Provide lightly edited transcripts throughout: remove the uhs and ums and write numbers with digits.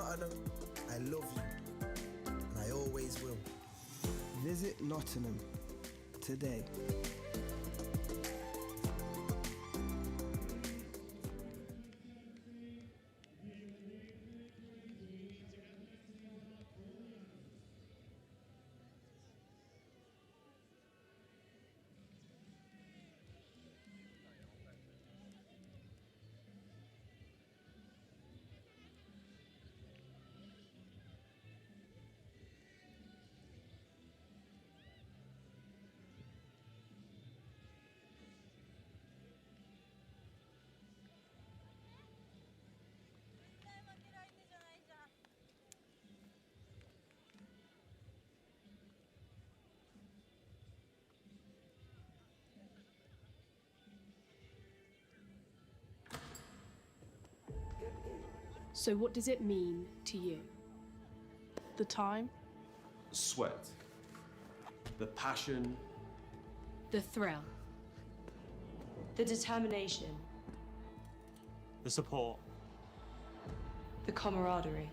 Nottingham, I love you, and I always will. Visit Nottingham today. So what does it mean to you? The time, Sweat, the passion, The thrill. The determination. the support, The camaraderie.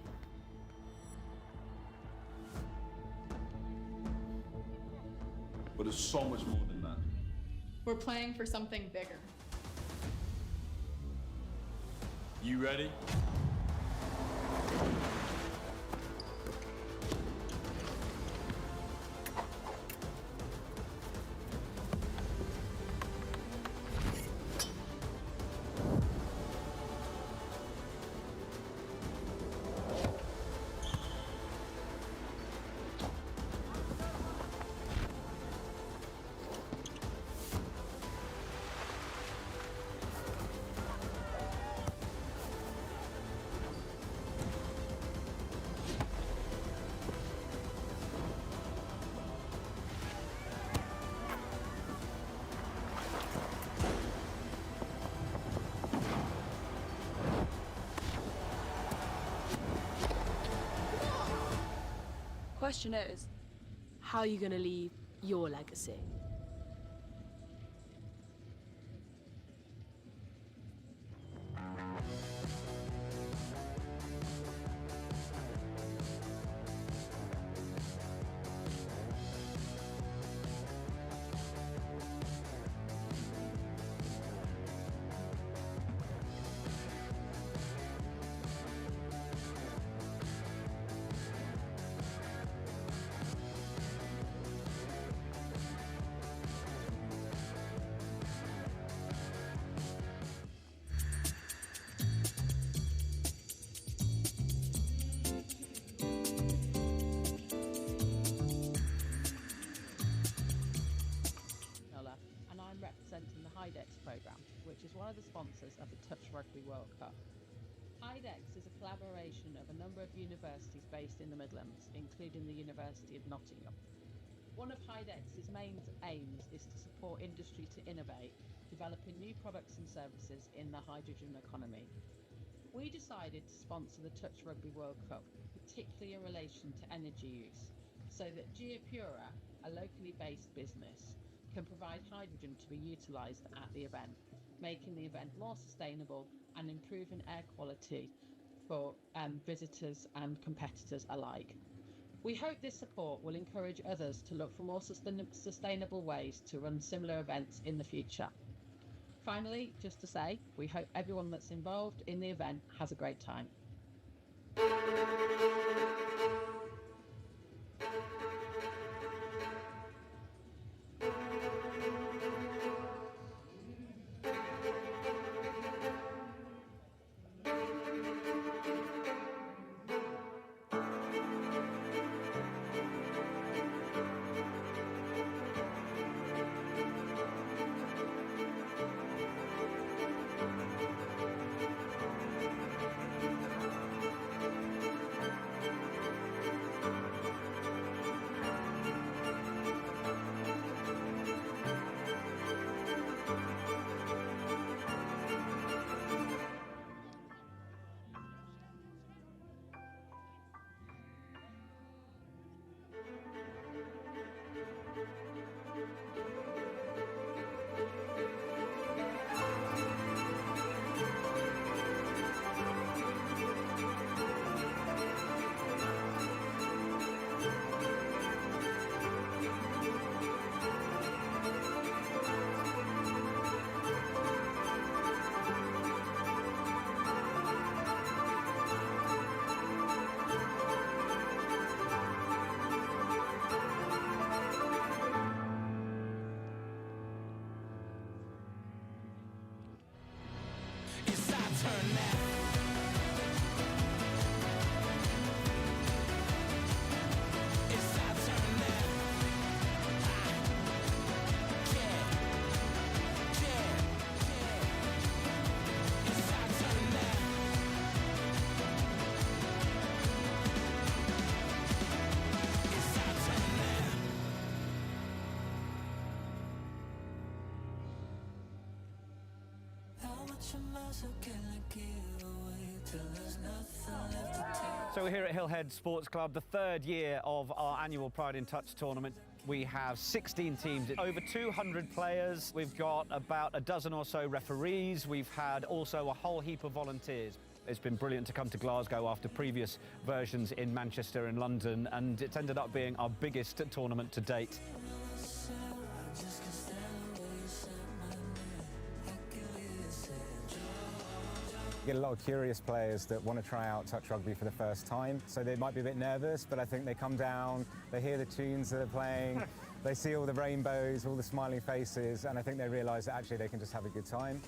but it's so much more than that. We're playing for something bigger. You ready? Question is, How are you going to leave your legacy? And I'm representing the Hydex programme, which is one of the sponsors of the Touch Rugby World Cup. Hydex is a collaboration of a number of universities based in the Midlands, including the University of Nottingham. One of Hydex's main aims is to support industry to innovate, developing new products and services in the hydrogen economy. We decided to sponsor the Touch Rugby World Cup, particularly in relation to energy use, so that Geopura, a locally based business, can provide hydrogen to be utilised at the event, making the event more sustainable and improving air quality for visitors and competitors alike. We hope this support will encourage others to look for more sustainable ways to run similar events in the future. Finally, just to say, we hope everyone that's involved in the event has a great time. So we're here at Hillhead Sports Club, the third year of our annual Pride in Touch tournament. We have 16 teams, over 200 players. We've got about a dozen or so referees. We've had also a whole heap of volunteers. It's been brilliant to come to Glasgow after previous versions in Manchester and London, and it's ended up being our biggest tournament to date. You get a lot of curious players that want to try out touch rugby for the first time, so they might be a bit nervous, but I think they come down, they hear the tunes that are playing, they see all the rainbows, all the smiling faces, and I think they realise that actually they can just have a good time.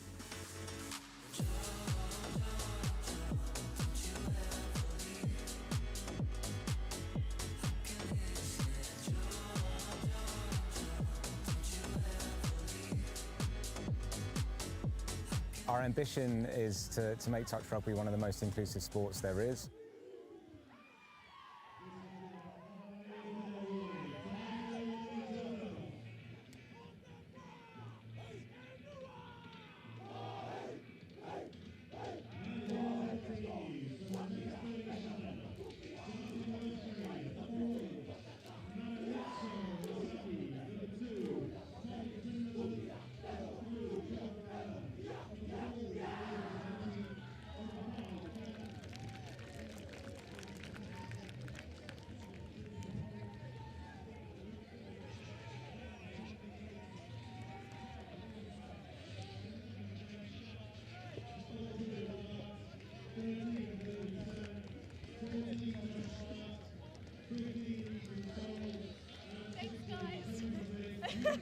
Our ambition is to make touch rugby one of the most inclusive sports there is. Thanks, guys.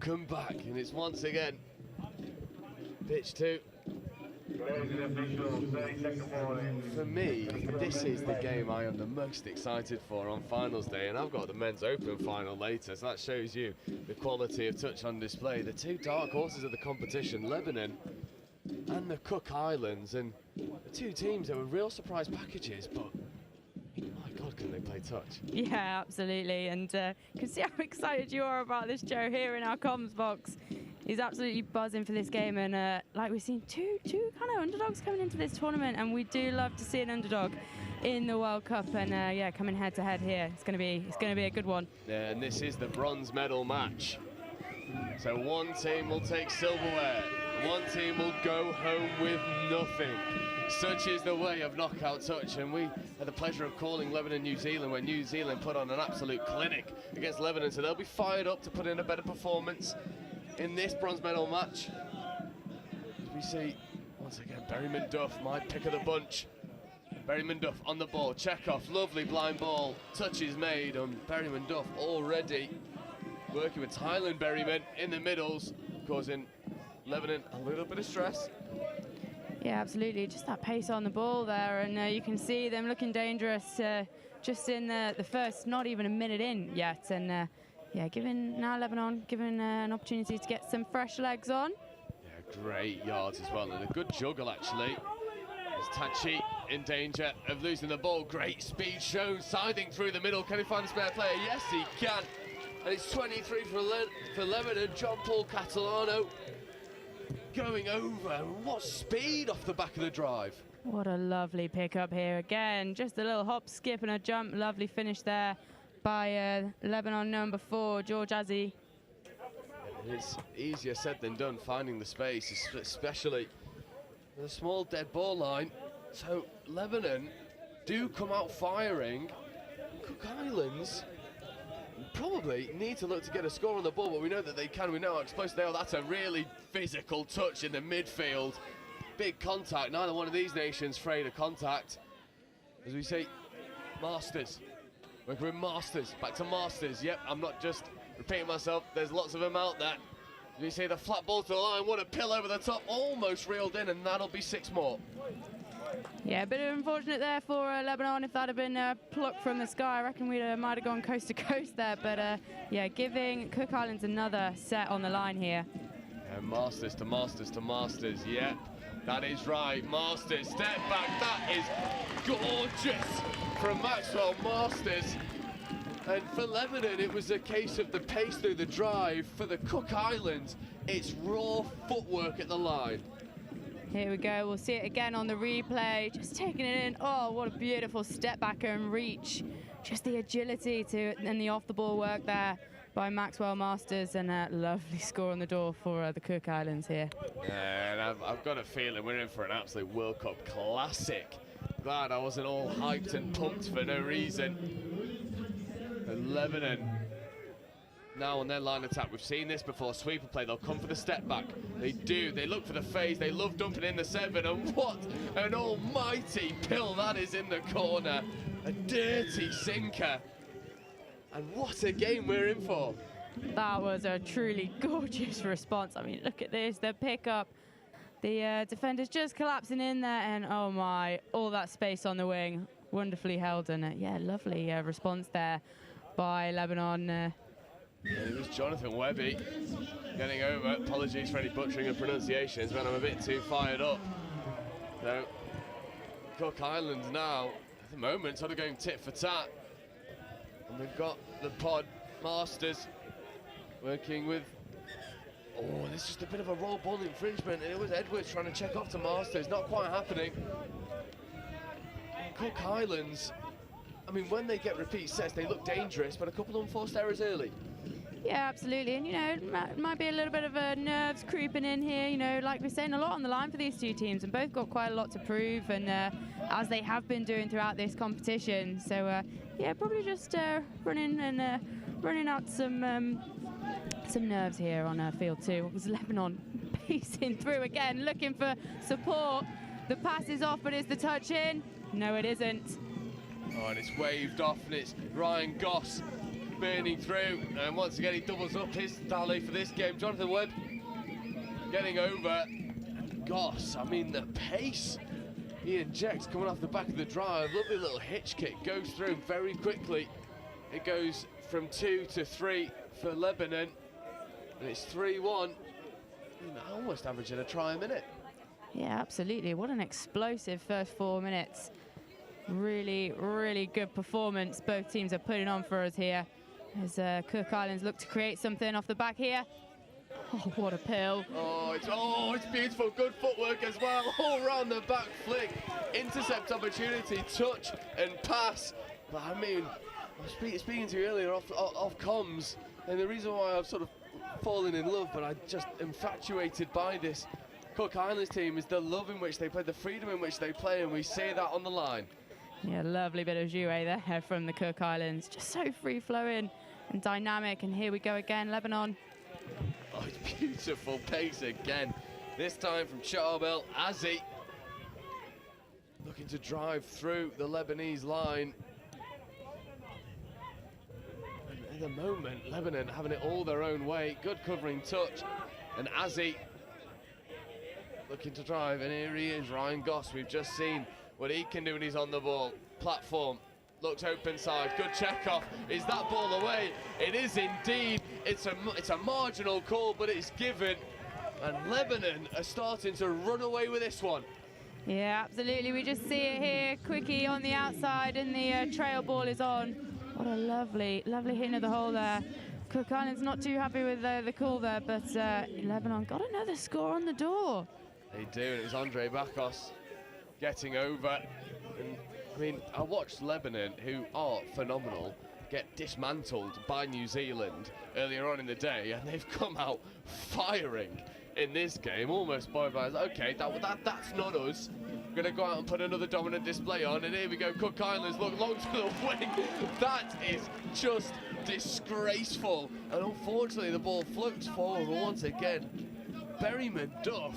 welcome back, and it's once again pitch 2. For me, this is the game I am the most excited for on finals day, and I've got the men's open final later, so that shows you the quality of touch on display. The two dark horses of the competition, Lebanon and the Cook Islands, and the two teams that were real surprise packages, but my God, can they play touch? Yeah, absolutely, and you can see how excited you are about this, Joe, here in our comms box. He's absolutely buzzing for this game, and like we've seen two kind of underdogs coming into this tournament, and we do love to see an underdog in the World Cup, and yeah, coming head to head here, it's going to be a good one. Yeah, and this is the bronze medal match. So one team will take silverware, one team will go home with nothing. Such is the way of knockout touch, and we had the pleasure of calling Lebanon New Zealand when New Zealand put on an absolute clinic against Lebanon, so they'll be fired up to put in a better performance in this bronze medal match. As we see, once again, Berryman Duff, my pick of the bunch. Berryman Duff on the ball, Chekhov, lovely blind ball, touch is made, and Berryman Duff already working with Thailand Berryman in the middles, causing Lebanon a little bit of stress. Yeah, absolutely, just that pace on the ball there, and you can see them looking dangerous just in the first, not even a minute in yet, and yeah, giving Lebanon an opportunity to get some fresh legs on. Yeah, great yards as well, and a good juggle actually. As Tachi in danger of losing the ball. Great speed shown, siding through the middle. Can he find a spare player? Yes, he can. And it's 23 for Lebanon. John Paul Catalano going over. What speed off the back of the drive. What a lovely pickup here. Again, just a little hop, skip and a jump. Lovely finish there by Lebanon number 4, George Azzi. It's easier said than done finding the space, especially with a small dead ball line. So Lebanon do come out firing. Cook Islands probably need to look to get a score on the ball, but we know that they can. We know how explosive they are. That's a really physical touch in the midfield. Big contact. Neither one of these nations afraid of contact. As we see, Masters. Working with Masters, back to Masters. Yep, I'm not just repeating myself, there's lots of them out there. You see the flat ball to the line, what a pill over the top, almost reeled in, and that'll be 6 more. Yeah, a bit unfortunate there for Lebanon. If that had been plucked from the sky, I reckon we might have gone coast to coast there, but yeah, giving Cook Islands another set on the line here. And Masters to Masters to Masters, yep, that is right. Masters, step back, that is gorgeous from Maxwell Masters. And for Lebanon, it was a case of the pace through the drive. For the Cook Islands, it's raw footwork at the line. Here we go, we'll see it again on the replay, just taking it in. Oh, what a beautiful step back and reach. Just the agility and the off-the-ball work there by Maxwell Masters, and a lovely score on the door for the Cook Islands here. And I've got a feeling we're in for an absolute World Cup classic. Glad I wasn't all hyped and pumped for no reason. And Lebanon now on their line attack. We've seen this before, sweeper play, they'll come for the step back. They do, they look for the phase, they love dumping in the 7, and what an almighty pill that is in the corner. A dirty sinker. And what a game we're in for. That was a truly gorgeous response. I mean, look at this, the pickup. The defenders just collapsing in there, and oh my, all that space on the wing. Wonderfully held, and yeah, lovely response there by Lebanon. It was Jonathan Webby getting over. Apologies for any butchering of pronunciations, but I'm a bit too fired up. So, Cook Islands now, at the moment, sort of going tit for tat. And we've got the pod Masters working with. Oh, this is just a bit of a raw ball infringement, and it was Edwards trying to check off to Masters. Not quite happening. Cook Islands, I mean, when they get repeat sets, they look dangerous, but a couple of unforced errors early. Yeah, absolutely, and you know, it might be a little bit of nerves creeping in here. You know, like we're saying, a lot on the line for these two teams, and both got quite a lot to prove, and as they have been doing throughout this competition. So yeah, probably just running out some nerves here on field 2. It was Lebanon pacing through again, looking for support. The pass is off, but is the touch in? No, it isn't. Oh, and it's waved off, and it's Ryan Goss burning through, and once again he doubles up his tally for this game. Jonathan Webb getting over. And gosh, I mean the pace he injects coming off the back of the drive. Lovely little hitch kick, goes through very quickly. It goes from 2 to 3 for Lebanon, and it's 3-1. Almost averaging a try a minute. Yeah, absolutely. What an explosive first 4 minutes. Really, really good performance both teams are putting on for us here. As Cook Islands look to create something off the back here. Oh, what a pill. Oh, it's beautiful. Good footwork as well. All round the back flick. Intercept opportunity, touch and pass. But I mean, I was speaking to you earlier off comms, and the reason why I've sort of fallen in love, but I'm just infatuated by this Cook Islands team, is the love in which they play, the freedom in which they play, and we see that on the line. Yeah, lovely bit of jouet there from the Cook Islands. Just so free-flowing and dynamic, and here we go again, Lebanon. Oh, it's beautiful pace again. This time from Charbel, Azzi looking to drive through the Lebanese line. And at the moment, Lebanon having it all their own way. Good covering touch, and Azzi looking to drive, and here he is, Ryan Goss. We've just seen what he can do when he's on the ball. Platform, looks open side, good check off. Is that ball away? It is indeed. It's a marginal call, but it's given. And Lebanon are starting to run away with this one. Yeah, absolutely. We just see it here. Quickie on the outside, and the trail ball is on. What a lovely, lovely hit of the hole there. Cook Islands not too happy with the call there, but Lebanon got another score on the door. They do, and it was Andre Bakos getting over. And I mean, I watched Lebanon, who are phenomenal, get dismantled by New Zealand earlier on in the day, and they've come out firing in this game, almost by okay, that's not us. We're going to go out and put another dominant display on, and here we go, Cook Islands, look, long to the wing. That is just disgraceful, and unfortunately the ball floats forward once again. Berryman Duff,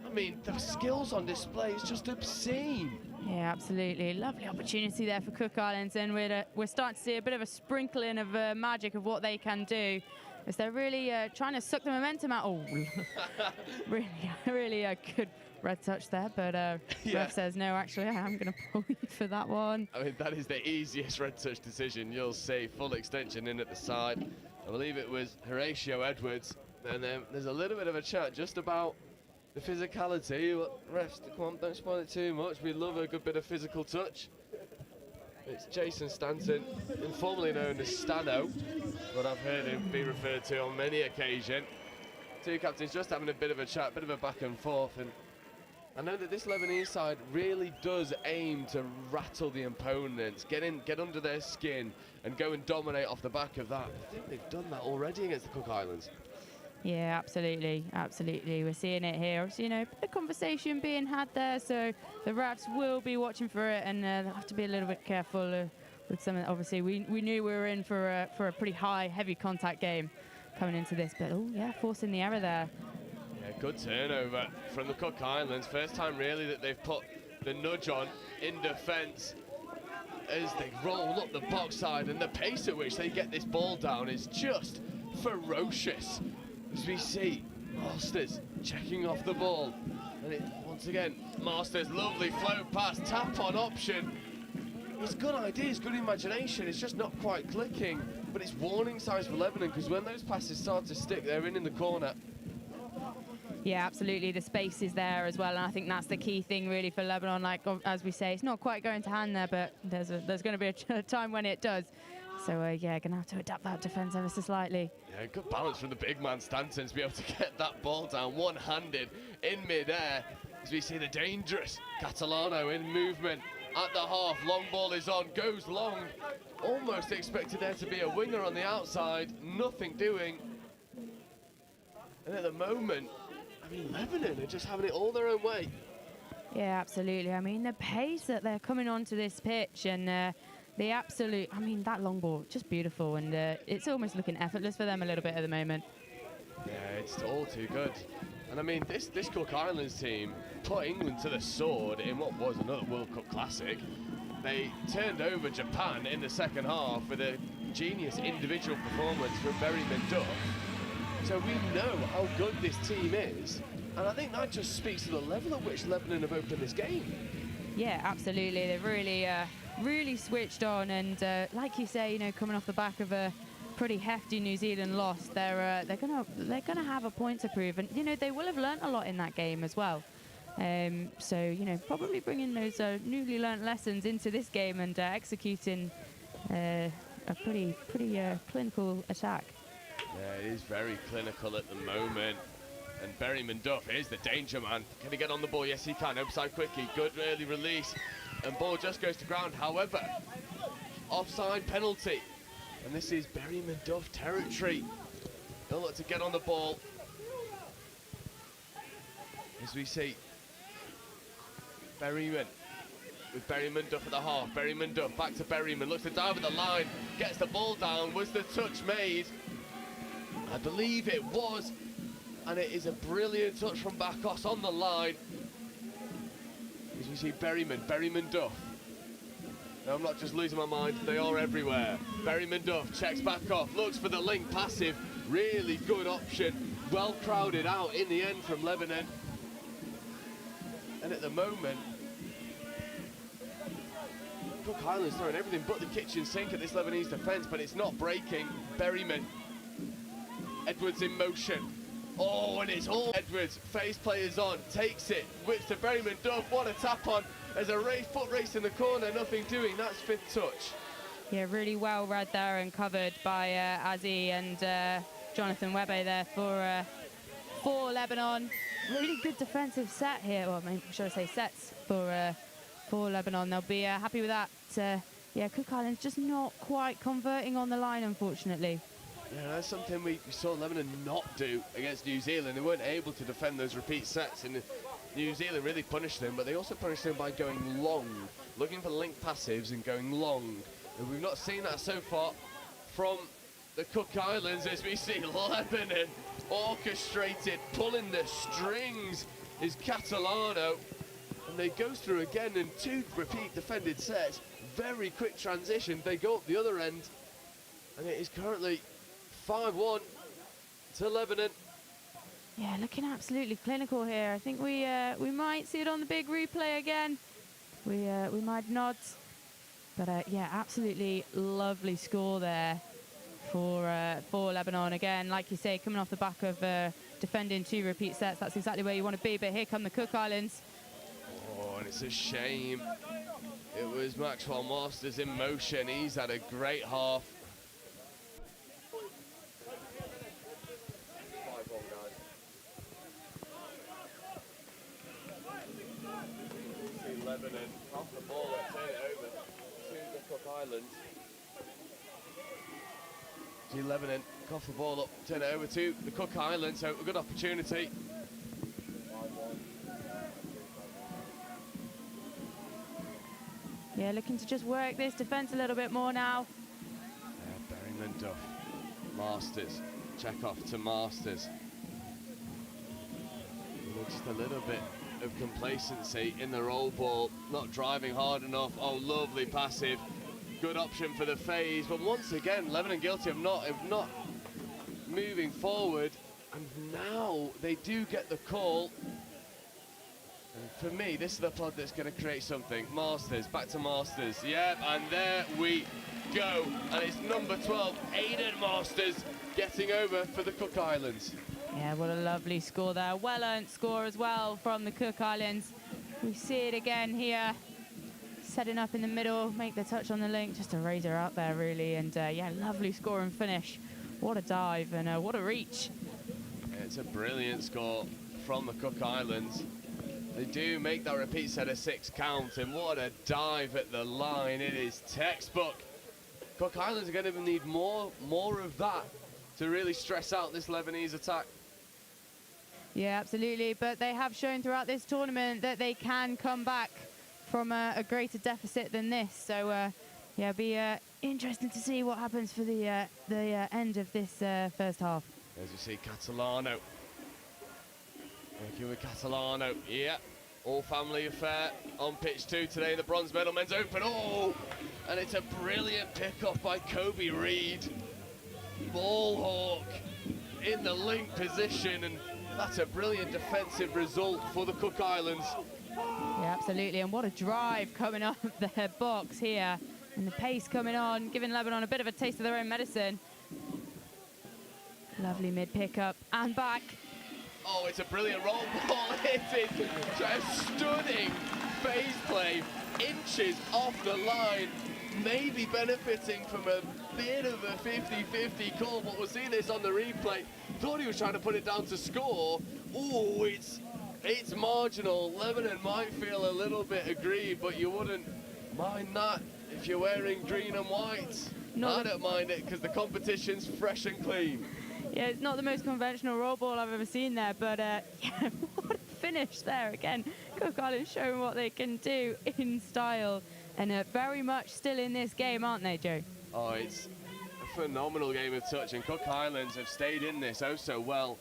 I mean, the skills on display is just obscene. Yeah, absolutely. Lovely opportunity there for Cook Islands, and we're starting to see a bit of a sprinkling of magic of what they can do, as they're really trying to suck the momentum out. Oh, really a good red touch there, but ref says no, actually I am going to pull you for that one. I mean, that is the easiest red touch decision you'll see. Full extension in at the side. I believe it was Horatio Edwards, and then there's a little bit of a chat just about the physicality. Refs, come on, don't spoil it too much. We love a good bit of physical touch. It's Jason Stanton, informally known as Stano, but I've heard him be referred to on many occasions. Two captains just having a bit of a chat, bit of a back and forth, and I know that this Lebanese side really does aim to rattle the opponents, get under their skin, and go and dominate off the back of that. I think they've done that already against the Cook Islands. Yeah, absolutely, absolutely. We're seeing it here. So, you know, the conversation being had there, so the refs will be watching for it, and they'll have to be a little bit careful with some. Obviously, we knew we were in for a pretty high, heavy contact game coming into this, but oh yeah, forcing the error there. Yeah, good turnover from the Cook Islands. First time really that they've put the nudge on in defence as they roll up the box side, and the pace at which they get this ball down is just ferocious. As we see Masters checking off the ball, and once again Masters, lovely float pass, tap on option. It's good ideas, good imagination, it's just not quite clicking, but it's warning signs for Lebanon, because when those passes start to stick, they're in the corner. Yeah, absolutely. The space is there as well, and I think that's the key thing really for Lebanon. Like, as we say, it's not quite going to hand there, but there's going to be a time when it does. So, yeah, going to have to adapt that defence ever so slightly. Yeah, good balance from the big man Stanton to be able to get that ball down one-handed in mid-air. As we see the dangerous Catalano in movement at the half. Long ball is on, goes long. Almost expected there to be a winger on the outside. Nothing doing. And at the moment, I mean, Lebanon are just having it all their own way. Yeah, absolutely. I mean, the pace that they're coming onto this pitch, and the absolute, I mean, that long ball, just beautiful, and it's almost looking effortless for them a little bit at the moment. Yeah, it's all too good. And I mean, this Cook Islands team put England to the sword in what was another World Cup classic. They turned over Japan in the second half with a genius individual performance from Berryman Duff. So we know how good this team is, and I think that just speaks to the level at which Lebanon have opened this game. Yeah, absolutely. They've really switched on, and like you say, you know, coming off the back of a pretty hefty New Zealand loss, they're gonna have a point to prove, and you know they will have learnt a lot in that game as well. So you know, probably bringing those newly learnt lessons into this game and executing a pretty clinical attack. Yeah, it is very clinical at the moment. And Berryman Duff is the danger man. Can he get on the ball? Yes, he can. Upside quickly. Good early release. And ball just goes to ground. However, offside penalty. And this is Berryman Duff territory. They'll look to get on the ball. As we see Berryman with Berryman Duff at the half. Berryman Duff back to Berryman. Looks to dive at the line. Gets the ball down. Was the touch made? I believe it was. And it is a brilliant touch from Bakos on the line. As we see Berryman Duff. No, I'm not just losing my mind, they are everywhere. Berryman Duff checks back off, looks for the link passive. Really good option. Well crowded out in the end from Lebanon. And at the moment, Cook Island's throwing everything but the kitchen sink at this Lebanese defence, but it's not breaking. Berryman. Edwards in motion. Oh, and it's all Edwards. Face players on, takes it, whips to Berryman Duff. What a tap on. There's a foot race in the corner, nothing doing. That's fifth touch. Yeah, really well read there and covered by Azzy and Jonathan Webbe there for Lebanon. Really good defensive set here. Well, I mean, should I say sets for Lebanon. They'll be happy with that. Yeah, Cook Islands just not quite converting on the line, unfortunately. Yeah, that's something we saw Lebanon not do against New Zealand. They weren't able to defend those repeat sets, and New Zealand really punished them, but they also punished them by going long, looking for link passives and going long. And we've not seen that so far from the Cook Islands, as we see Lebanon orchestrated, pulling the strings is Catalano, and they go through again in 2 repeat defended sets. Very quick transition. They go up the other end, and it is currently 5-1 to Lebanon. Yeah, looking absolutely clinical here. I think we might see it on the big replay again. We might not, but yeah, absolutely lovely score there for Lebanon. Again, like you say, coming off the back of defending 2 repeat sets, that's exactly where you want to be. But here come the Cook Islands. Oh, and it's a shame. It was Maxwell Masters in motion. He's had a great half. Lebanon off the ball and turn it over to the Cook Islands. See Lebanon cough the ball up, turn it over to the Cook Islands, so a good opportunity. Yeah, looking to just work this defence a little bit more now. Yeah, Berryman Duff. Masters. Check off to Masters. Just a little bit of complacency in the roll ball, not driving hard enough. Oh, lovely passive. Good option for the phase, but once again, Lebanon guilty of not moving forward, and now they do get the call. And for me, this is the plot that's going to create something. Masters, back to Masters. Yep, and there we go. And it's number 12, Aidan Masters, getting over for the Cook Islands. Yeah, what a lovely score there. Well-earned score as well from the Cook Islands. We see it again here. Setting up in the middle, make the touch on the link, just a razor out there, really. And yeah, lovely score and finish. What a dive and what a reach. It's a brilliant score from the Cook Islands. They do make that repeat set a 6 count, and what a dive at the line. It is textbook. Cook Islands are going to need more of that to really stress out this Lebanese attack. Yeah, absolutely. But they have shown throughout this tournament that they can come back from a greater deficit than this. So, yeah, it'll be interesting to see what happens for the end of this first half. As you see, Catalano. Working with Catalano. Yeah. All family affair on pitch 2 today, the bronze medal men's open. Oh, and it's a brilliant pick-off by Kobe Reed. Ball hawk in the link position, and that's a brilliant defensive result for the Cook Islands. Yeah, absolutely, and what a drive coming off their box here. And the pace coming on, giving Lebanon a bit of a taste of their own medicine. Lovely mid pickup and back. Oh, it's a brilliant roll ball. It is a stunning phase play, inches off the line, maybe benefiting from a bit of a 50-50 call, but we'll see this on the replay. Thought he was trying to put it down to score. Oh, it's marginal. Lebanon might feel a little bit aggrieved, but you wouldn't mind that if you're wearing green and white. I don't mind it because the competition's fresh and clean. Yeah, it's not the most conventional roll ball I've ever seen there, but yeah, what a finish there again. Cook Islands showing what they can do in style, and very much still in this game, aren't they, Joe? Oh, it's a phenomenal game of touch, and Cook Islands have stayed in this oh so well.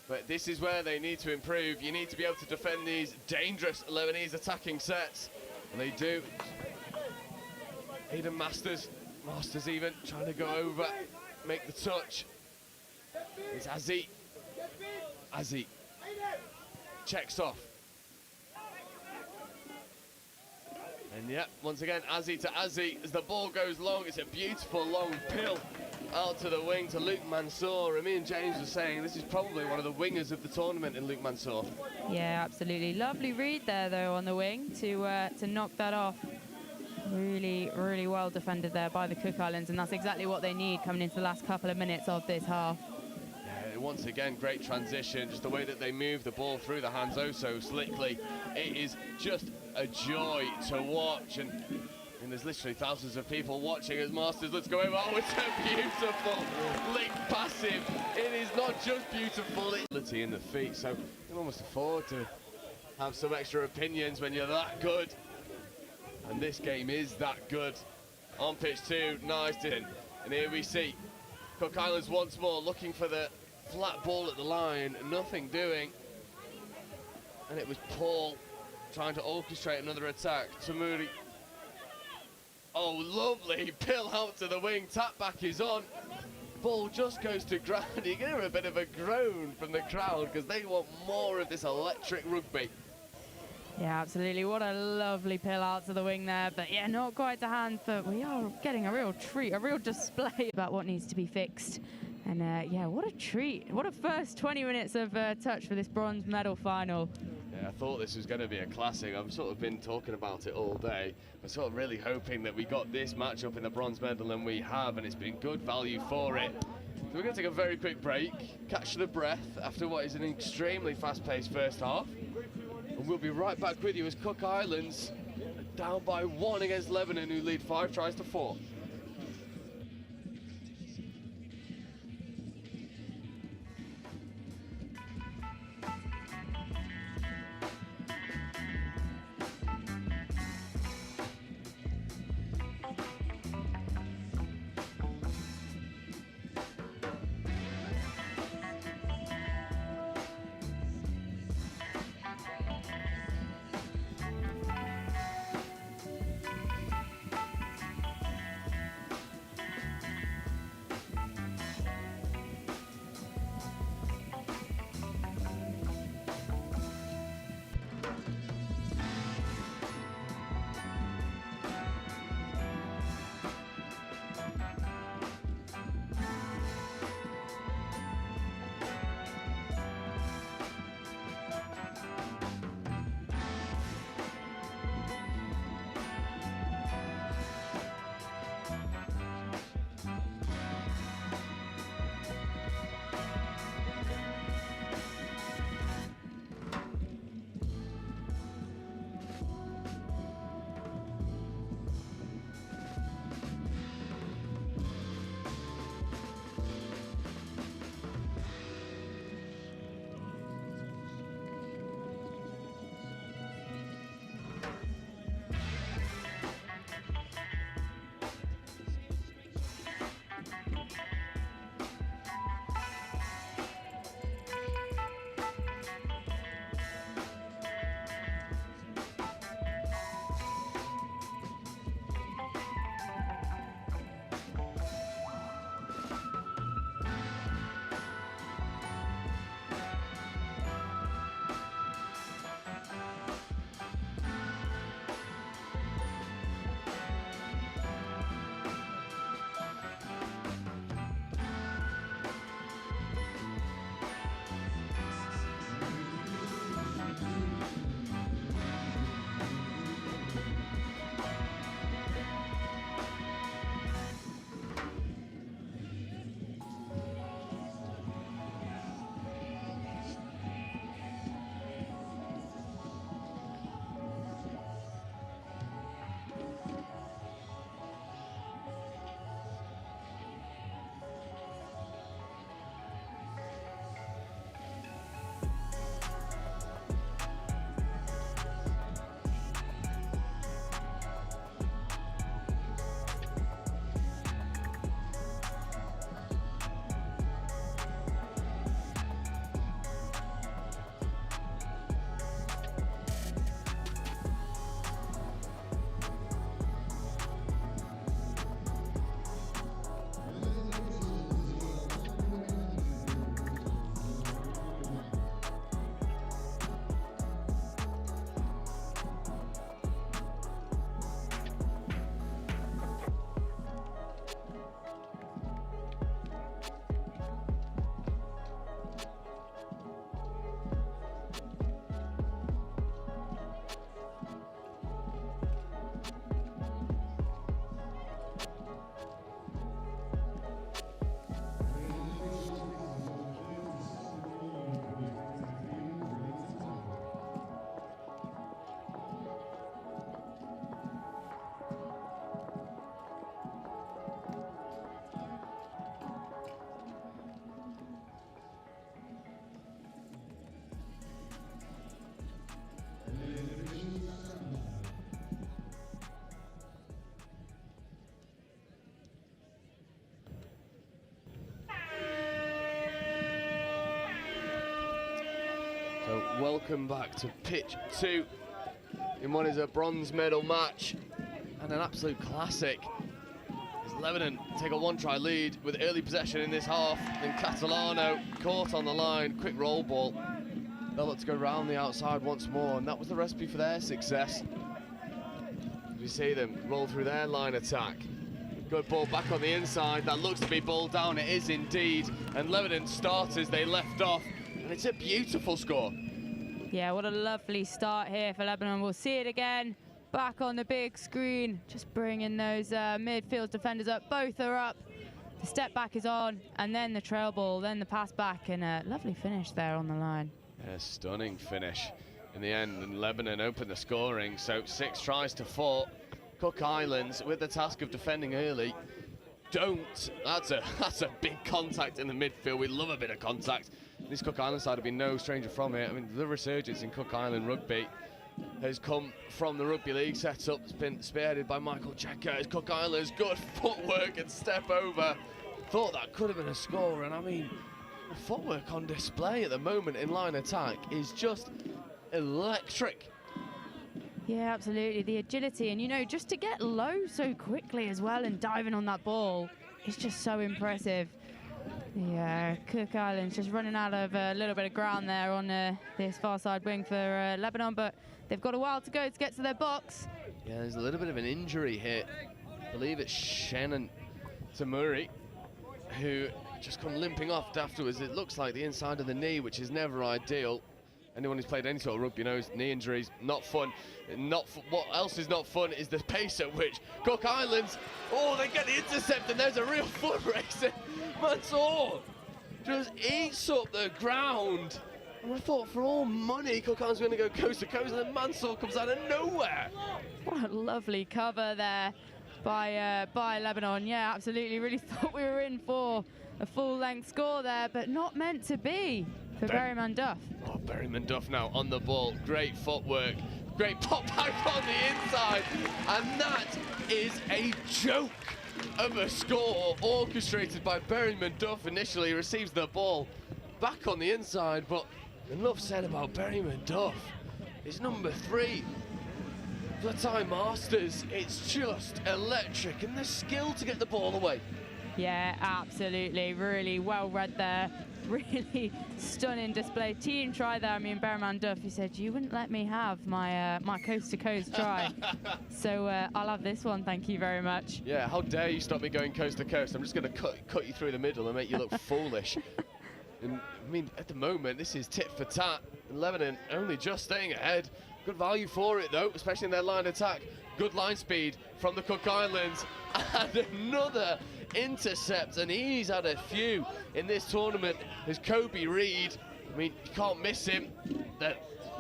But this is where they need to improve. You need to be able to defend these dangerous Lebanese attacking sets, and they do. Aidan Masters even trying to go over, make the touch. It's Azzi. Checks off. And yeah, once again, Azzi to Azzi as the ball goes long. It's a beautiful long pill out to the wing to Luke Mansour. And me and James were saying this is probably one of the wingers of the tournament in Luke Mansour. Yeah, absolutely. Lovely read there, though, on the wing to knock that off. Really, really well defended there by the Cook Islands, and that's exactly what they need coming into the last couple of minutes of this half. Yeah, once again, great transition, just the way that they move the ball through the hands oh so slickly. It is just a joy to watch, and there's literally thousands of people watching as Masters looks go over. Oh, it's a beautiful link passive. It is not just beautiful, it's in the feet, so you can almost afford to have some extra opinions when you're that good. And this game is that good. On pitch 2, nice. And here we see Cook Islands once more looking for the flat ball at the line, nothing doing. And it was Paul trying to orchestrate another attack. Tamuri. Oh, lovely. Pill out to the wing. Tap back is on. Ball just goes to ground. You can hear a bit of a groan from the crowd because they want more of this electric rugby. Yeah, absolutely. What a lovely pill out to the wing there. But yeah, not quite to hand, but we are getting a real treat, a real display about what needs to be fixed. And yeah, what a treat. What a first 20 minutes of touch for this bronze medal final. Yeah, I thought this was going to be a classic. I've sort of been talking about it all day. I'm sort of really hoping that we got this matchup in the bronze medal, and we have, and it's been good value for it. So we're going to take a very quick break, catch the breath after what is an extremely fast-paced first half. And we'll be right back with you as Cook Islands are down by 1 against Lebanon, who lead 5 tries to 4. welcome back to pitch 2 in what is a bronze medal match and an absolute classic. As Lebanon take a one-try lead with early possession in this half, then Catalano caught on the line, quick roll ball. They'll look to go round the outside once more, and that was the recipe for their success. As we see them roll through their line attack. Good ball back on the inside, that looks to be ball down, it is indeed, and Lebanon start as they left off, and it's a beautiful score. Yeah, what a lovely start here for Lebanon. We'll see it again, back on the big screen, just bringing those midfield defenders up. Both are up, the step back is on, and then the trail ball, then the pass back, and a lovely finish there on the line. A stunning finish in the end, and Lebanon opened the scoring, so 6 tries to 4. Cook Islands with the task of defending early. That's a big contact in the midfield. We love a bit of contact. This Cook Island side have been no stranger from it. I mean, the resurgence in Cook Island rugby has come from the rugby league setup. It's been spearheaded by Michael Checker. As Cook Island's good footwork and step over. Thought that could have been a score, and I mean, the footwork on display at the moment in line attack is just electric. Yeah, absolutely. The agility, and you know, just to get low so quickly as well and diving on that ball is just so impressive. Yeah, Cook Islands just running out of a little bit of ground there on this far side wing for Lebanon, but they've got a while to go to get to their box. Yeah, there's a little bit of an injury here. I believe it's Shannon Tamuri, who just come limping off afterwards. It looks like the inside of the knee, which is never ideal. Anyone who's played any sort of rugby knows knee injuries, not fun. What else is not fun is the pace at which Cook Islands, they get the intercept, and there's a real foot race. Mansour just eats up the ground. And I thought for all money Cook Islands were going to go coast to coast, and then Mansour comes out of nowhere. What a lovely cover there by Lebanon. Yeah, absolutely. Really thought we were in for a full-length score there, but not meant to be for Berryman Duff. Oh, Berryman Duff now on the ball. Great footwork. Great pop back on the inside. And that is a joke of a score orchestrated by Berryman Duff. Initially receives the ball back on the inside, but enough said about Berryman Duff. It's number 3 for Time Masters. It's just electric, and the skill to get the ball away. Yeah, absolutely. Really well read there. Really stunning display. Team try there. I mean, Berryman Duff, he said, you wouldn't let me have my my coast-to-coast try. So I'll have this one, thank you very much. Yeah, how dare you stop me going coast-to-coast. I'm just going to cut you through the middle and make you look foolish. And, I mean, at the moment, this is tit for tat. Lebanon only just staying ahead. Good value for it, though, especially in their line attack. Good line speed from the Cook Islands. And another intercept, and he's had a few in this tournament. There's Kobe Reed. I mean, you can't miss him.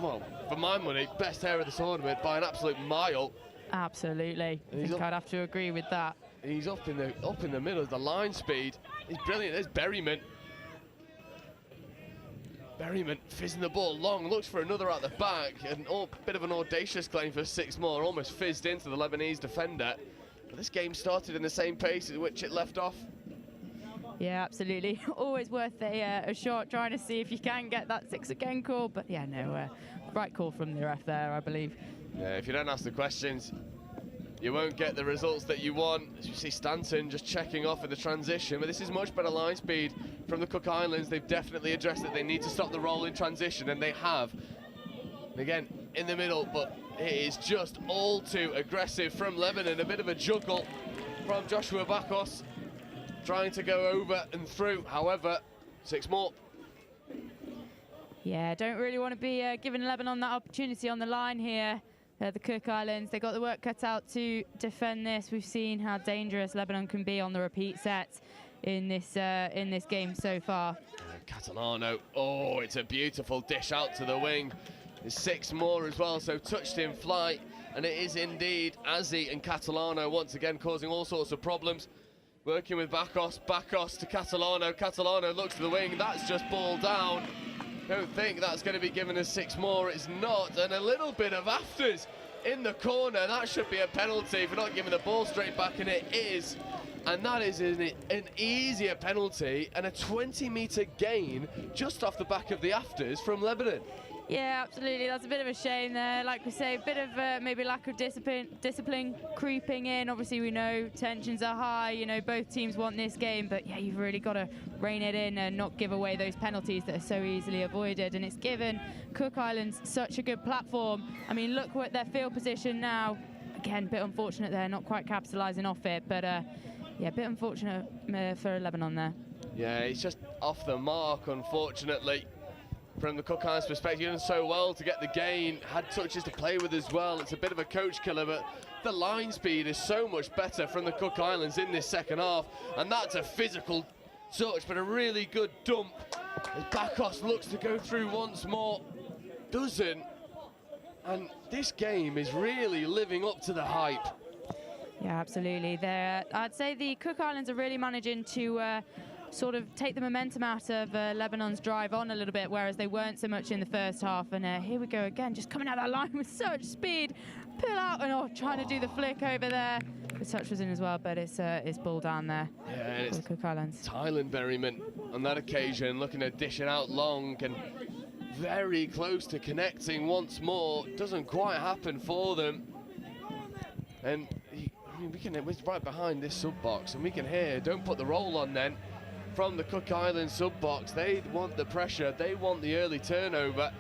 Well, for my money, best hair of the tournament by an absolute mile. Absolutely. I think I'd have to agree with that. He's up in the middle of the line speed. He's brilliant. There's Berryman. Berryman fizzing the ball long, looks for another at the back, and bit of an audacious claim for 6 more, almost fizzed into the Lebanese defender. But this game started in the same pace at which it left off. Yeah, absolutely. Always worth a shot, trying to see if you can get that 6 again call. But yeah, no, right call from the ref there, I believe. Yeah, if you don't ask the questions, you won't get the results that you want. As you see Stanton just checking off in the transition, but this is much better line speed from the Cook Islands. They've definitely addressed that they need to stop the roll in transition, and they have. And again, in the middle, but it is just all too aggressive from Lebanon. A bit of a juggle from Joshua Bakos, trying to go over and through. However, 6 more. Yeah, don't really want to be giving Lebanon that opportunity on the line here. The Cook Islands, they got the work cut out to defend this. We've seen how dangerous Lebanon can be on the repeat sets in this game so far. Catalano, it's a beautiful dish out to the wing. There's 6 more as well, so touched in flight, and it is indeed Azzi and Catalano once again causing all sorts of problems. Working with Bakos to Catalano. Catalano looks to the wing, that's just ball down. Don't think that's going to be given us 6 more, it's not. And a little bit of afters in the corner, that should be a penalty for not giving the ball straight back, and it is. And that is an easier penalty and a 20-metre gain just off the back of the afters from Lebanon. Yeah, absolutely. That's a bit of a shame there. Like we say, a bit of maybe lack of discipline creeping in. Obviously, we know tensions are high. You know, both teams want this game, but yeah, you've really got to rein it in and not give away those penalties that are so easily avoided. And it's given Cook Islands such a good platform. I mean, look at their field position now. Again, a bit unfortunate there, not quite capitalising off it, but yeah, a bit unfortunate for Lebanon there. Yeah, it's just off the mark, unfortunately. From the Cook Islands perspective, you've done so well to get the gain, had touches to play with as well. It's a bit of a coach killer, but the line speed is so much better from the Cook Islands in this second half, and that's a physical touch, but a really good dump. As Bakos looks to go through once more, doesn't, and this game is really living up to the hype. Yeah, absolutely. I'd say the Cook Islands are really managing to sort of take the momentum out of Lebanon's drive on a little bit, whereas they weren't so much in the first half. And here we go again, just coming out that line with such speed. Pull out and trying to do the flick over there. The touch was in as well, but it's ball down there. Yeah, and it's the Cook Islands. Tylen Berryman on that occasion looking to dish it out long and very close to connecting once more. Doesn't quite happen for them. And we're right behind this sub box, and we can hear, don't put the roll on then, from the Cook Islands sub box. They want the pressure, they want the early turnover,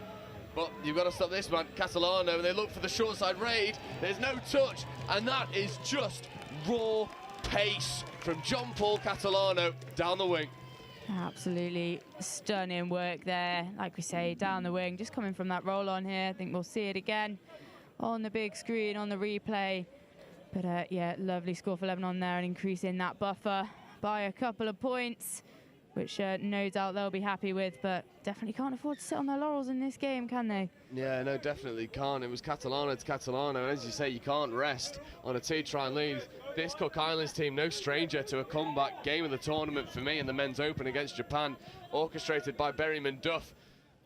but you've got to stop this man, Catalano, and they look for the short side raid. There's no touch, and that is just raw pace from John Paul Catalano down the wing. Absolutely stunning work there. Like we say, down the wing, just coming from that roll on here. I think we'll see it again on the big screen, on the replay. But yeah, lovely score for Lebanon there, and increasing that buffer by a couple of points, which no doubt they'll be happy with, but definitely can't afford to sit on their laurels in this game, can they? Yeah, no, definitely can't. It was Catalano to Catalano, and as you say, you can't rest on a two-try lead. This Cook Islands team, no stranger to a comeback game of the tournament for me in the men's open against Japan, orchestrated by Berryman Duff.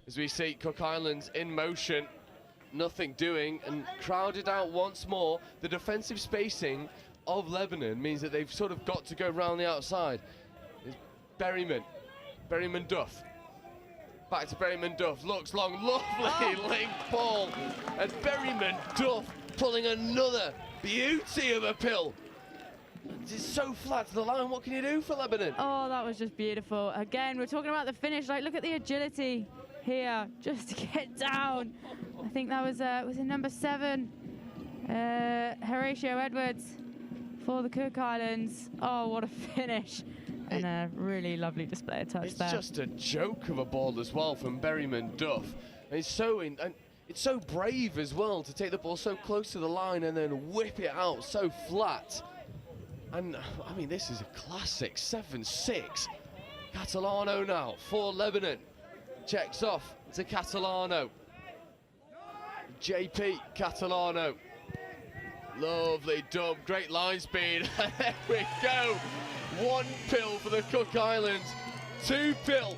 As we see Cook Islands in motion, nothing doing, and crowded out once more. The defensive spacing of Lebanon means that they've sort of got to go round the outside. It's Berryman Duff. Back to Berryman Duff, looks long, lovely link ball, and Berryman Duff pulling another beauty of a pill. It's so flat to the line, what can you do for Lebanon? Oh, that was just beautiful. Again, we're talking about the finish, like look at the agility here, just to get down. I think that was it number 7, Horatio Edwards for the Cook Islands. Oh, what a finish. And a really lovely display of touch there. It's just a joke of a ball as well from Berryman Duff. And it's so brave as well to take the ball so close to the line and then whip it out so flat. And I mean, this is a classic 7-6. Catalano now for Lebanon. Checks off to Catalano. JP Catalano. Lovely dump, great line speed. There we go. 1 pill for the Cook Islands, 2 pill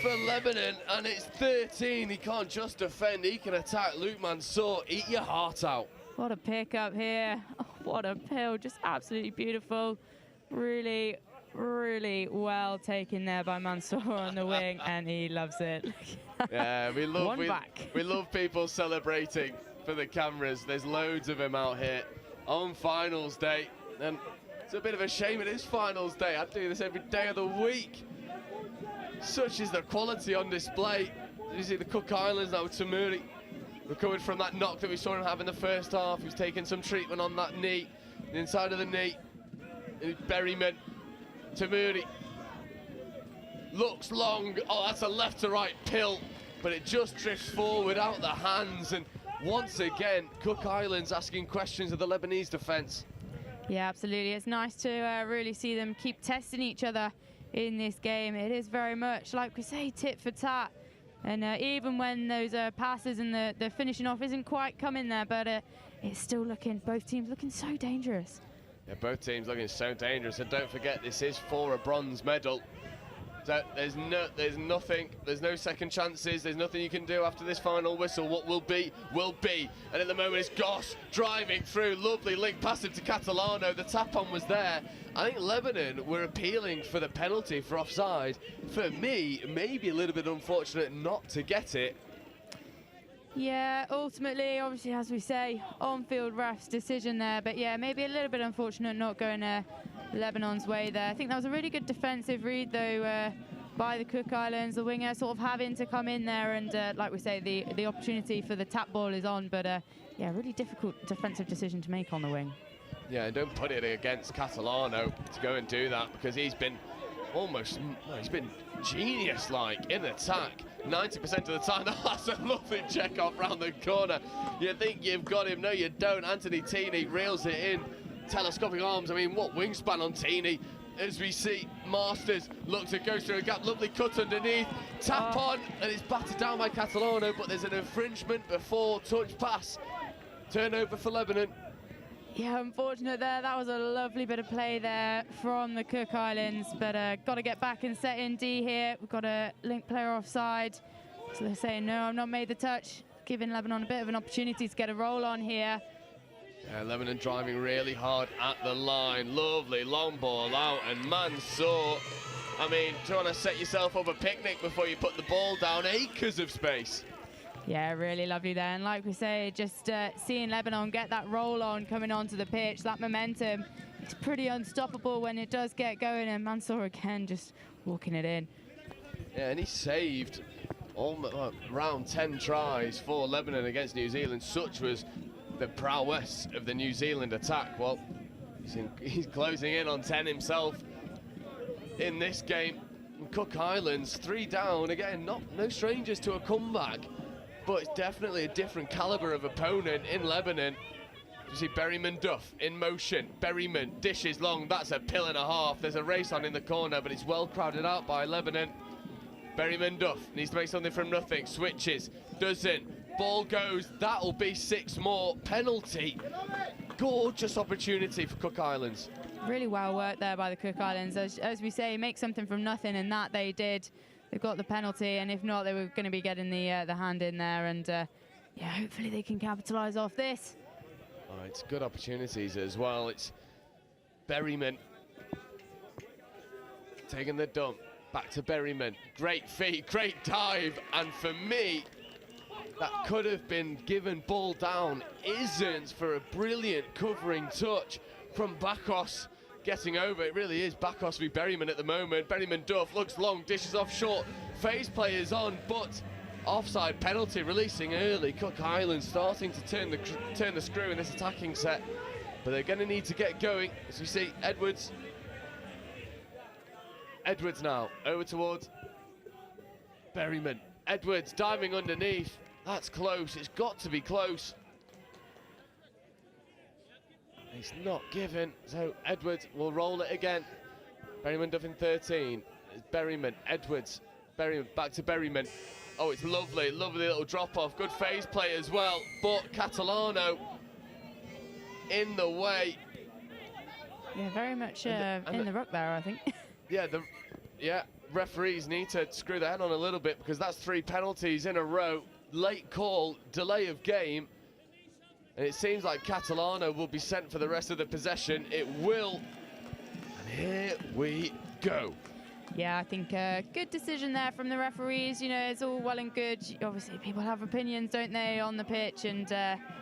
for Lebanon, and it's 13. He can't just defend, he can attack. Luke Mansour, eat your heart out. What a pickup here. Oh, what a pill, just absolutely beautiful. Really, really well taken there by Mansour on the wing, and he loves it. Yeah, we love people celebrating for the cameras. There's loads of them out here on finals day, and it's a bit of a shame it is finals day. I'd do this every day of the week. Such is the quality on display. You see the Cook Islands now with Tamuri, recovered from that knock that we saw him have in the first half. He's taking some treatment on that knee, the inside of the knee. Berryman, Tamuri, looks long. Oh, that's a left to right pill, but it just drifts forward out the hands. And once again, Cook Islands asking questions of the Lebanese defence. Yeah, absolutely. It's nice to really see them keep testing each other in this game. It is very much, like we say, tit for tat. And even when those passes and the finishing off isn't quite coming there, but it's still looking, both teams looking so dangerous. Yeah, both teams looking so dangerous. And don't forget, this is for a bronze medal. So there's nothing, there's no second chances, there's nothing you can do after this final whistle. What will be, will be. And at the moment it's Goss driving through, lovely link pass him to Catalano. The tap-on was there. I think Lebanon were appealing for the penalty for offside. For me, maybe a little bit unfortunate not to get it. Yeah, ultimately, obviously, as we say, on-field ref's decision there. But yeah, maybe a little bit unfortunate not going Lebanon's way there. I think that was a really good defensive read, though, by the Cook Islands. The winger sort of having to come in there, and like we say, the opportunity for the tap ball is on. But yeah, really difficult defensive decision to make on the wing. Yeah, and don't put it against Catalano to go and do that, because he's been he's been genius-like in attack 90% of the time. That's a lovely check-off round the corner. You think you've got him, no you don't. Anthony Tini reels it in. Telescopic arms, I mean, what wingspan on Tini. As we see Masters look to go through a gap, lovely cut underneath, tap on, and it's battered down by Catalano, but there's an infringement before touch pass. Turnover for Lebanon. Yeah, unfortunate there. That was a lovely bit of play there from the Cook Islands, but got to get back and set in D here. We've got a link player offside. So they're saying, no, I've not made the touch, giving Lebanon a bit of an opportunity to get a roll on here. Yeah, Lebanon driving really hard at the line. Lovely long ball out, and Mansour, I mean, trying to set yourself up a picnic before you put the ball down. Acres of space. Yeah, really lovely there. And like we say, just seeing Lebanon get that roll on coming onto the pitch, that momentum, it's pretty unstoppable when it does get going. And Mansour again just walking it in. Yeah, and he saved around 10 tries for Lebanon against New Zealand. Such was the prowess of the New Zealand attack. Well, he's closing in on 10 himself in this game. Cook Islands 3 down again, no strangers to a comeback, but it's definitely a different caliber of opponent in Lebanon. You see Berryman Duff in motion. Berryman dishes long, that's a pill and a half. There's a race on in the corner, but it's well crowded out by Lebanon. Berryman Duff needs to make something from nothing, switches, doesn't, ball goes, that'll be 6 more, penalty. Gorgeous opportunity for Cook Islands. Really well worked there by the Cook Islands. As we say, make something from nothing, and that they did. They've got the penalty, and if not, they were going to be getting the hand in there, and yeah, hopefully they can capitalise off this. All right, good opportunities as well. It's Berryman taking the dump, back to Berryman. Great feet, great dive, and for me, that could have been given ball down. Isn't, for a brilliant covering touch from Bakos. Getting over, it really is Bakos v Berryman at the moment. Berryman Duff looks long, dishes off short, phase play is on, but offside penalty, releasing early. Cook Islands starting to turn the screw in this attacking set, but they're going to need to get going. As we see Edwards now over towards Berryman. Edwards diving underneath, that's close, it's got to be close. It's not given, so Edwards will roll it again. Berryman Duff in 13. It's Berryman, Edwards, Berryman, back to Berryman. Oh, it's lovely, lovely little drop-off. Good phase play as well, but Catalano in the way. Yeah, very much in the ruck there, I think. Yeah, referees need to screw their head on a little bit, because that's 3 penalties in a row. Late call, delay of game. And it seems like Catalano will be sent for the rest of the possession. It will. And here we go. Yeah, I think good decision there from the referees. You know, it's all well and good. Obviously, people have opinions, don't they, on the pitch? And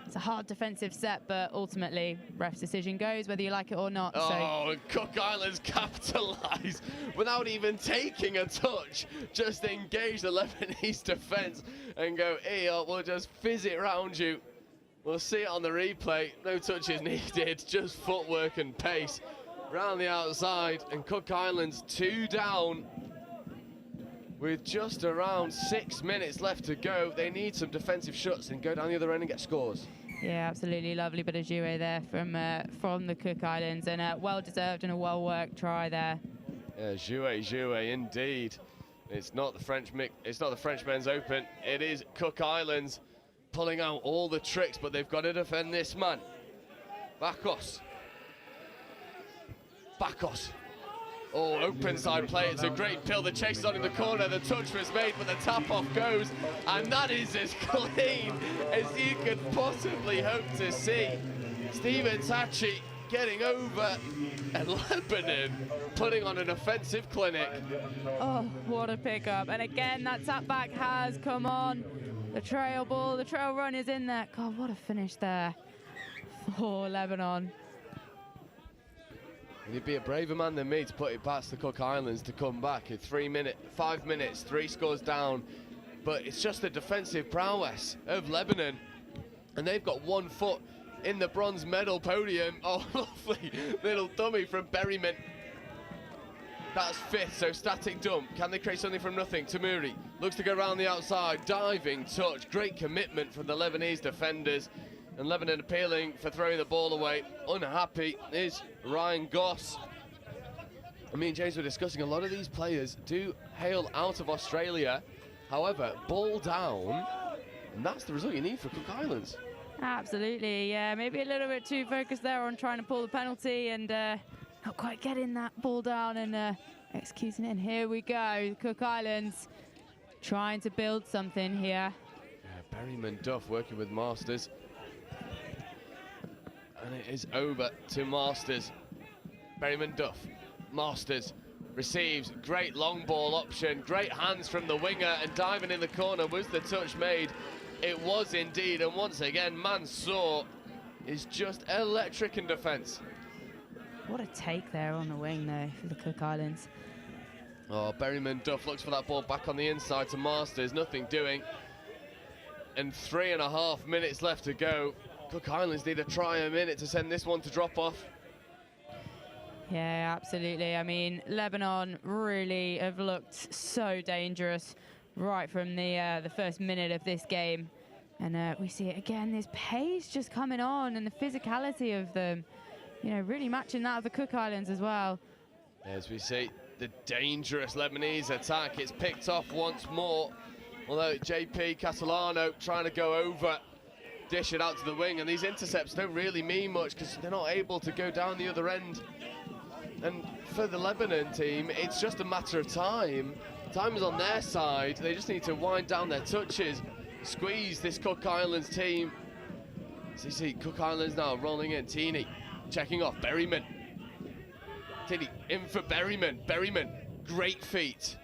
it's a hard defensive set, but ultimately, ref's decision goes, whether you like it or not. Oh, and Cook Islands capitalise without even taking a touch. Just engage the Lebanese defence and go, here, we'll just fizz it round you. We'll see it on the replay. No touches needed, just footwork and pace. Round the outside, and Cook Islands 2 down with just around 6 minutes left to go. They need some defensive shots and go down the other end and get scores. Yeah, absolutely lovely bit of jouet there from the Cook Islands, and a well-deserved and a well-worked try there. Yeah, jouet indeed. It's not the French Men's Open. It is Cook Islands pulling out all the tricks, but they've got to defend this man. Bakos. Oh, open side play. It's a great pill. The chase is on in the corner. The touch was made, but the tap off goes. And that is as clean as you could possibly hope to see. Steven Tachi getting over, and Lebanon putting on an offensive clinic. Oh, what a pickup. And again, that tap back has come on. The trail ball, the trail run is in there. God, what a finish there for Lebanon. You'd be a braver man than me to put it past the Cook Islands to come back in 5 minutes, 3 scores down. But it's just the defensive prowess of Lebanon. And they've got 1 foot in the bronze medal podium. Oh, lovely little dummy from Berryman. That's 5th, so static dump. Can they create something from nothing? Tamuri looks to go around the outside. Diving touch. Great commitment from the Lebanese defenders. And Lebanon appealing for throwing the ball away. Unhappy is Ryan Goss. I mean, James, we're discussing a lot of these players do hail out of Australia. However, ball down, and that's the result you need for Cook Islands. Absolutely, yeah. Maybe a little bit too focused there on trying to pull the penalty and not quite getting that ball down and executing it. And here we go, Cook Islands trying to build something here. Yeah, Berryman Duff working with Masters. And it is over to Masters. Berryman Duff, Masters receives, great long ball option, great hands from the winger, and diving in the corner. Was the touch made? It was indeed, and once again, Mansour is just electric in defence. What a take there on the wing though for the Cook Islands. Oh, Berryman Duff looks for that ball back on the inside to Masters, nothing doing. And 3.5 minutes left to go. Cook Islands need to try a minute to send this one to drop off. Yeah, absolutely. I mean, Lebanon really have looked so dangerous right from the first minute of this game. And we see it again, this pace just coming on and the physicality of them, you know, really matching that of the Cook Islands as well. As we see the dangerous Lebanese attack, it's picked off once more. Although JP Catalano trying to go over, dish it out to the wing, and these intercepts don't really mean much because they're not able to go down the other end. And for the Lebanon team, it's just a matter of time. Time is on their side. They just need to wind down their touches, squeeze this Cook Islands team. So you see Cook Islands now rolling in. Teeny checking off Berryman. Teeny in for Berryman. Berryman, great feet.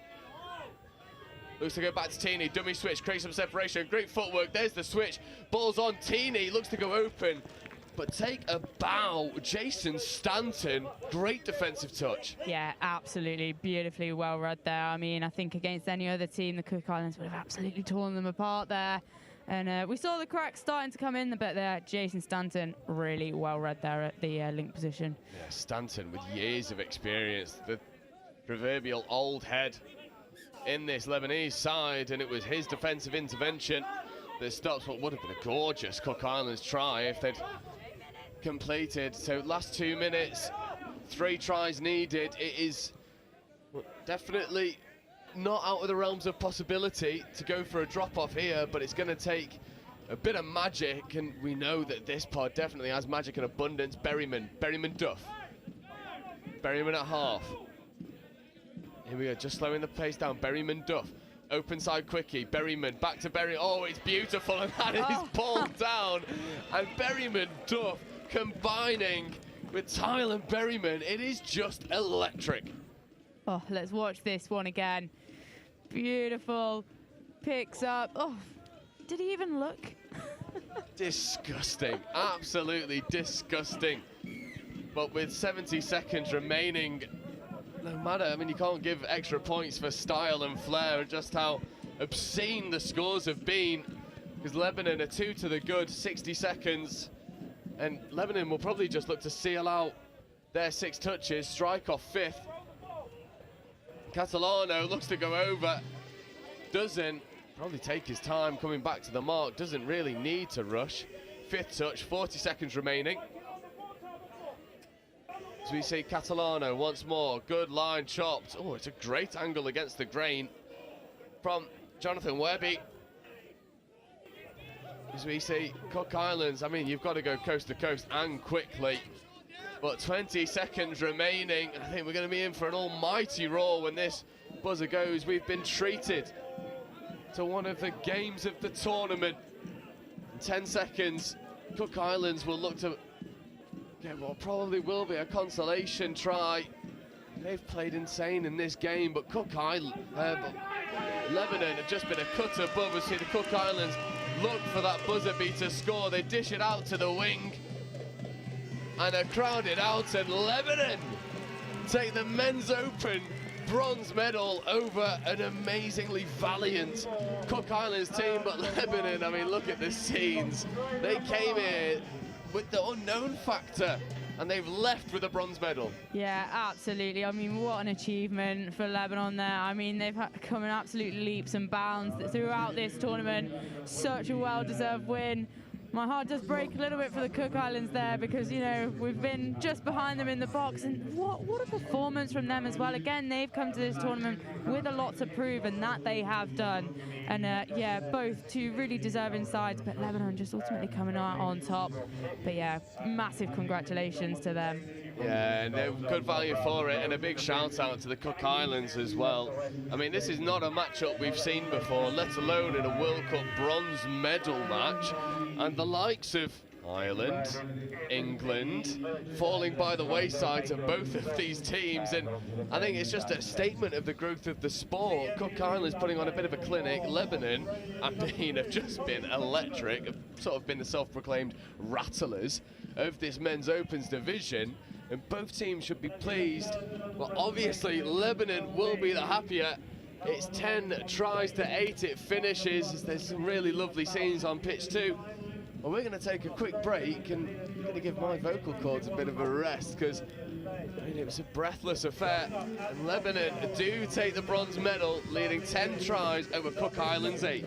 Looks to go back to Teeny, dummy switch, create some separation, great footwork, there's the switch, ball's on, Teeny looks to go open, but take a bow, Jason Stanton, great defensive touch. Yeah, absolutely, beautifully well read there. I mean, I think against any other team, the Cook Islands would have absolutely torn them apart there. And we saw the cracks starting to come in, but there, Jason Stanton, really well read there at the link position. Yeah, Stanton with years of experience, the proverbial old head in this Lebanese side, and it was his defensive intervention that stops what would have been a gorgeous Cook Islands try if they'd completed. So last 2 minutes, 3 tries needed. It is definitely not out of the realms of possibility to go for a drop-off here, but it's going to take a bit of magic, and we know that this pod definitely has magic in abundance. Berryman Duff. Berryman at half. Here we go, just slowing the pace down. Berryman Duff, open side quickie. Berryman back to Berry. Oh, it's beautiful, and that is pulled down. And Berryman Duff combining with Tyler Berryman. It is just electric. Oh, let's watch this one again. Beautiful. Picks up. Oh, did he even look? Disgusting, absolutely disgusting. But with 70 seconds remaining, no matter, I mean, you can't give extra points for style and flair and just how obscene the scores have been, because Lebanon are 2 to the good, 60 seconds, and Lebanon will probably just look to seal out their 6 touches, strike off 5th. Catalano looks to go over, doesn't, probably take his time coming back to the mark, doesn't really need to rush. 5th touch, 40 seconds remaining. As we see Catalano once more, good line chopped. Oh, it's a great angle against the grain from Jonathan Webby. As we see Cook Islands, I mean, you've got to go coast to coast and quickly. But 20 seconds remaining. I think we're going to be in for an almighty roar when this buzzer goes. We've been treated to one of the games of the tournament. In 10 seconds, Cook Islands will look to get what probably will be a consolation try. They've played insane in this game, but Lebanon have just been a cut above as see the Cook Islands look for that buzzer beater score. They dish it out to the wing and are crowded out, and Lebanon take the men's open bronze medal over an amazingly valiant Cook Islands team. But Lebanon, I mean, look at the scenes. They came here with the unknown factor and they've left with a bronze medal. Yeah, absolutely. I mean, what an achievement for Lebanon there. I mean, they've come in absolute leaps and bounds throughout this tournament. Such a well-deserved win. My heart does break a little bit for the Cook Islands there because, you know, we've been just behind them in the box, and what a performance from them as well. Again, they've come to this tournament with a lot to prove, and that they have done. And yeah, both two really deserving sides, but Lebanon just ultimately coming out on top. But yeah, massive congratulations to them. Yeah, and they're good value for it, and a big shout out to the Cook Islands as well. I mean, this is not a matchup we've seen before, let alone in a World Cup bronze medal match. And the likes of Ireland, England, falling by the wayside to both of these teams, and I think it's just a statement of the growth of the sport. Cook Islands putting on a bit of a clinic. Lebanon, I mean, have just been electric, have sort of been the self-proclaimed rattlers of this men's opens division, and both teams should be pleased. Well, obviously Lebanon will be the happier. It's 10 tries to 8 it finishes. There's some really lovely scenes on pitch too. Well, we're going to take a quick break, and I'm going to give my vocal cords a bit of a rest because I mean, it was a breathless affair. And Lebanon do take the bronze medal, leading 10 tries over Cook Islands 8.